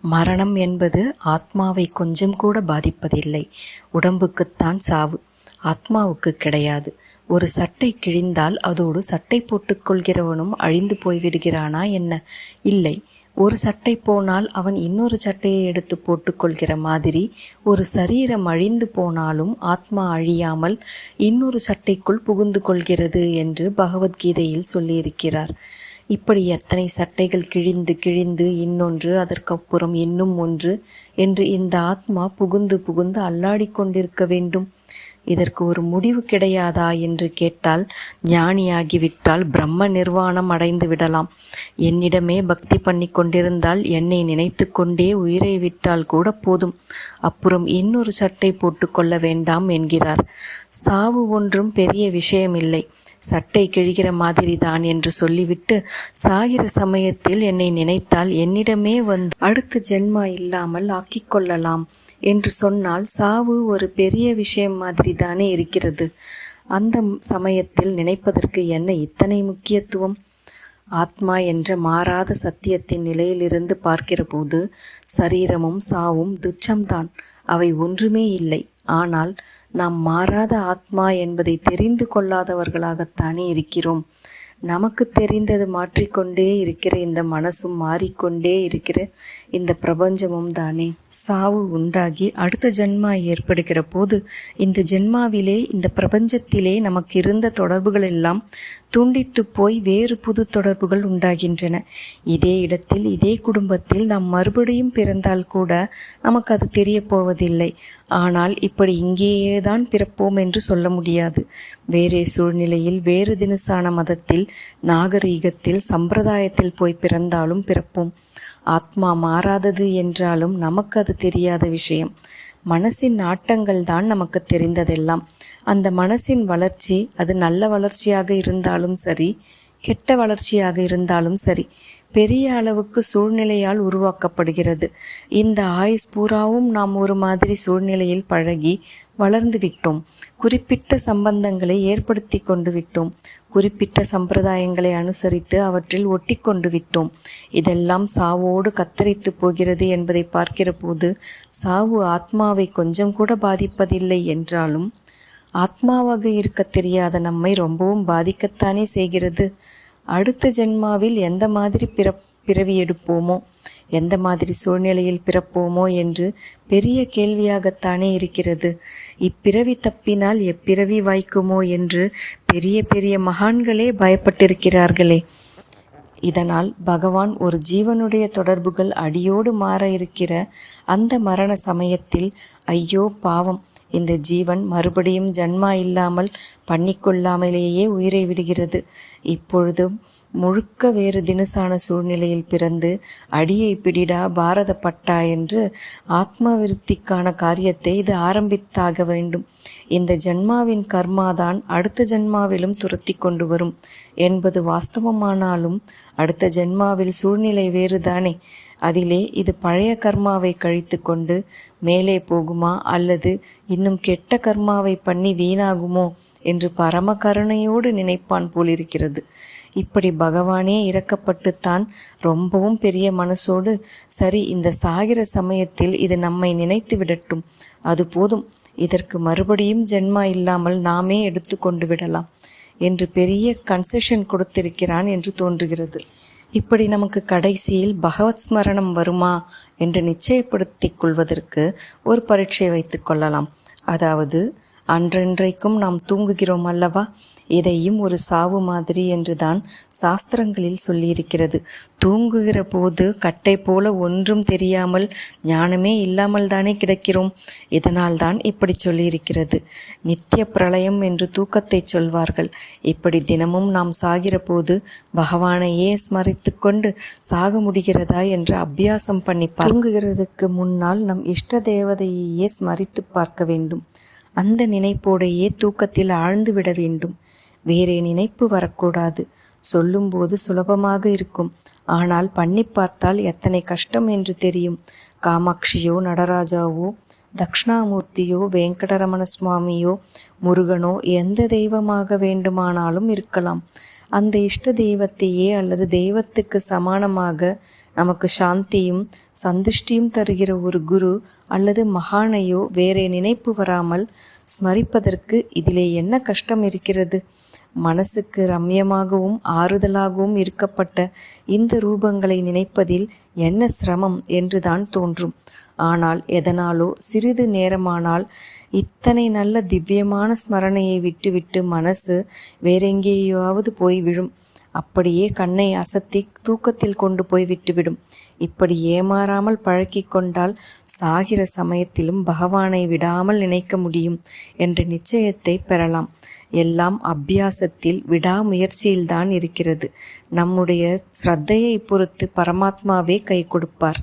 மரணம் என்பது ஆத்மாவை கொஞ்சம் கூட பாதிப்பதில்லை. உடம்புக்குத்தான் சாவு, ஆத்மாவுக்கு கிடையாது. ஒரு சட்டை கிழிந்தால் அதோடு சட்டை போட்டுக்கொள்கிறவனும் அழிந்து போய்விடுகிறானா என்ன? இல்லை. ஒரு சட்டை போனால் அவன் இன்னொரு சட்டையை எடுத்து போட்டுக்கொள்கிற மாதிரி ஒரு சரீரம் அழிந்து போனாலும் ஆத்மா அழியாமல் இன்னொரு சட்டைக்குள் புகுந்து கொள்கிறது என்று பகவத்கீதையில் சொல்லியிருக்கிறார். இப்படி எத்தனை சட்டைகள் கிழிந்து கிழிந்து இன்னொன்று அதற்கப்புறம் இன்னும் ஒன்று என்று இந்த ஆத்மா புகுந்து புகுந்து அல்லாடிக்கொண்டிருக்க வேண்டும். இதற்கு ஒரு முடிவு கிடையாதா என்று கேட்டால், ஞானியாகிவிட்டால் பிரம்ம நிர்வாணம் அடைந்து விடலாம். என்னிடமே பக்தி பண்ணி கொண்டிருந்தால் என்னை நினைத்து கொண்டே உயிரை விட்டால் கூட போதும். அப்புறம் இன்னொரு சட்டை போட்டு கொள்ள வேண்டாம் என்கிறார். சாவு ஒன்றும் பெரிய விஷயமில்லை, சட்டை கிழிகிற மாதிரி தான் என்று சொல்லிவிட்டு, சாகிற சமயத்தில் என்னை நினைத்தால் என்னிடமே வந்து அடுத்த ஜென்மா இல்லாமல் ஆக்கிக்கொள்ளலாம் என்று சொன்னால் சாவு ஒரு பெரிய விஷயம் மாதிரி தானே இருக்கிறது. அந்த சமயத்தில் நினைப்பதற்கு என்ன இத்தனை முக்கியத்துவம்? ஆத்மா என்ற மாறாத சத்தியத்தின் நிலையிலிருந்து பார்க்கிற போது சரீரமும் சாவும் துச்சம்தான், அவை ஒன்றுமே இல்லை. ஆனால் நாம் மாறாத ஆத்மா என்பதை தெரிந்து கொள்ளாதவர்களாகத்தானே இருக்கிறோம். நமக்கு தெரிந்தது மாற்றிக்கொண்டே இருக்கிற இந்த மனசும் மாறிக்கொண்டே இருக்கிற இந்த பிரபஞ்சமும் தானே. சாவு உண்டாகி அடுத்த ஜென்மா ஏற்படுகிற போது இந்த ஜென்மாவிலே இந்த பிரபஞ்சத்திலே நமக்கு இருந்த தொடர்புகள் எல்லாம் துண்டித்து போய் வேறு புது தொடர்புகள் உண்டாகின்றன. இதே இடத்தில் இதே குடும்பத்தில் நாம் மறுபடியும் பிறந்தால் கூட நமக்கு அது தெரிய போவதில்லை. ஆனால் இப்படி இங்கேயே தான் பிறப்போம் என்று சொல்ல முடியாது. வேறே சூழ்நிலையில் வேறு தினசான மதத்தில் நாகரீகத்தில் சம்பிரதாயத்தில் போய் பிறந்தாலும் பிறப்போம். ஆத்மா மாறாதது என்றாலும் நமக்கு அது தெரியாத விஷயம். மனசின் நாட்டங்கள் தான் நமக்கு தெரிந்ததெல்லாம். அந்த மனசின் வளர்ச்சி அது நல்ல வளர்ச்சியாக இருந்தாலும் சரி, கெட்ட வளர்ச்சியாக இருந்தாலும் சரி, பெரிய அளவுக்கு சூழ்நிலையால் உருவாக்கப்படுகிறது. இந்த ஆயுஸ் பூராவும் நாம் ஒரு மாதிரி சூழ்நிலையில் பழகி வளர்ந்து விட்டோம். குறிப்பிட்ட சம்பந்தங்களை ஏற்படுத்தி கொண்டு விட்டோம். குறிப்பிட்ட சம்பிரதாயங்களை அனுசரித்து அவற்றில் ஒட்டி கொண்டு விட்டோம். இதெல்லாம் சாவோடு கத்தரித்து போகிறது என்பதை பார்க்கிற போது சாவு ஆத்மாவை கொஞ்சம் கூட பாதிப்பதில்லை என்றாலும் ஆத்மாவாக இருக்க தெரியாத நம்மை ரொம்பவும் பாதிக்கத்தானே செய்கிறது. அடுத்த ஜென்மாவில் எந்த மாதிரி பிறவி எடுப்போமோ, எந்த மாதிரி சூழ்நிலையில் பிறப்போமோ என்று பெரிய கேள்வியாகத்தானே இருக்கிறது. இப்பிறவி தப்பினால் எப்பிறவி வாய்க்குமோ என்று பெரிய பெரிய மகான்களே பயப்பட்டிருக்கிறார்களே. இதனால் பகவான் ஒரு ஜீவனுடைய தொடர்புகள் அடியோடு மாற இருக்கிற அந்த மரண சமயத்தில், ஐயோ பாவம், இந்த ஜீவன் மறுபடியும் ஜன்மா இல்லாமல் பண்ணிக்கொள்ளாமலேயே உயிரை விடுகிறது. இப்பொழுதும் முழுக்க வேறு தினசான சூழ்நிலையில் பிறந்து அடியை பிடிடா பாரதப்பட்டா என்று ஆத்மவிருத்திக்கான காரியத்தை இது ஆரம்பித்தாக வேண்டும். இந்த ஜன்மாவின் கர்மாதான் அடுத்த ஜன்மாவிலும் துரத்தி கொண்டு வரும் என்பது வாஸ்தவமானாலும் அடுத்த ஜன்மாவில் சூழ்நிலை வேறுதானே. அதிலே இது பழைய கர்மாவை கழித்து கொண்டு மேலே போகுமா அல்லது இன்னும் கெட்ட கர்மாவை பண்ணி வீணாகுமோ என்று பரம கருணையோடு நினைப்பான் போலிருக்கிறது. இப்படி பகவானே இறக்கப்பட்டுத்தான் ரொம்பவும் பெரிய மனசோடு, சரி இந்த சாகிற சமயத்தில் இது நம்மை நினைத்து விடட்டும், அது போதும், இதற்கு மறுபடியும் ஜென்மா இல்லாமல் நாமே எடுத்து கொண்டு விடலாம் என்று பெரிய கன்செஷன் கொடுத்திருக்கிறான் என்று தோன்றுகிறது. இப்படி நமக்கு கடைசியில் பகவத் ஸ்மரணம் வருமா என்று நிச்சயப்படுத்திக் கொள்வதற்கு ஒரு பரீட்சை வைத்து கொள்ளலாம். அதாவது, அன்றன்றைக்கும் நாம் தூங்குகிறோம் அல்லவா, இதையும் ஒரு சாவு மாதிரி என்றுதான் சாஸ்திரங்களில் சொல்லியிருக்கிறது. தூங்குகிற போது கட்டை போல ஒன்றும் தெரியாமல் ஞானமே இல்லாமல் தானே கிடக்கிறோம். இதனால் தான் இப்படி சொல்லியிருக்கிறது. நித்திய பிரளயம் என்று தூக்கத்தை சொல்வார்கள். இப்படி தினமும் நாம் சாகிற போது பகவானையே ஸ்மரித்து கொண்டு சாக முடிகிறதா என்று அபியாசம் பண்ணி தூங்குகிறதுக்கு முன்னால் நம் இஷ்ட தேவதையே ஸ்மரித்து பார்க்க வேண்டும். அந்த நினைப்போடையே தூக்கத்தில் ஆழ்ந்து விட வேண்டும். வேறே நினைப்பு வரக்கூடாது. சொல்லும்போது சுலபமாக இருக்கும், ஆனால் பண்ணி பார்த்தால் எத்தனை கஷ்டம் என்று தெரியும். காமாட்சியோ நடராஜாவோ தக்ஷணாமூர்த்தியோ வெங்கடரமண சுவாமியோ முருகனோ எந்த தெய்வமாக வேண்டுமானாலும் இருக்கலாம். அந்த இஷ்ட தெய்வத்தையே அல்லது தெய்வத்துக்கு சமானமாக நமக்கு சாந்தியும் சந்துஷ்டியும் தருகிற ஒரு குரு அல்லது மகானையோ வேறே நினைப்பு வராமல் ஸ்மரிப்பதற்கு இதிலே என்ன கஷ்டம் இருக்கிறது? மனசுக்கு ரம்யமாகவும் ஆறுதலாகவும் இருக்கப்பட்ட இந்த ரூபங்களை நினைப்பதில் என்ன சிரமம் என்றுதான் தோன்றும். ஆனால் எதனாலோ சிறிது நேரமானால் இத்தனை நல்ல திவ்யமான ஸ்மரணையை விட்டுவிட்டு மனசு வேறெங்கேயாவது போய் விழும். அப்படியே கண்ணை அசத்தி தூக்கத்தில் கொண்டு போய் விட்டுவிடும். இப்படி ஏமாறாமல் பழக்கி கொண்டால் சாகிற சமயத்திலும் பகவானை விடாமல் நினைக்க முடியும் என்ற நிச்சயத்தை பெறலாம். எல்லாம் அபியாசத்தில் விடாமுயற்சியில்தான் இருக்கிறது. நம்முடைய ஸ்ரத்தையை பொறுத்து பரமாத்மாவே கை கொடுப்பார்.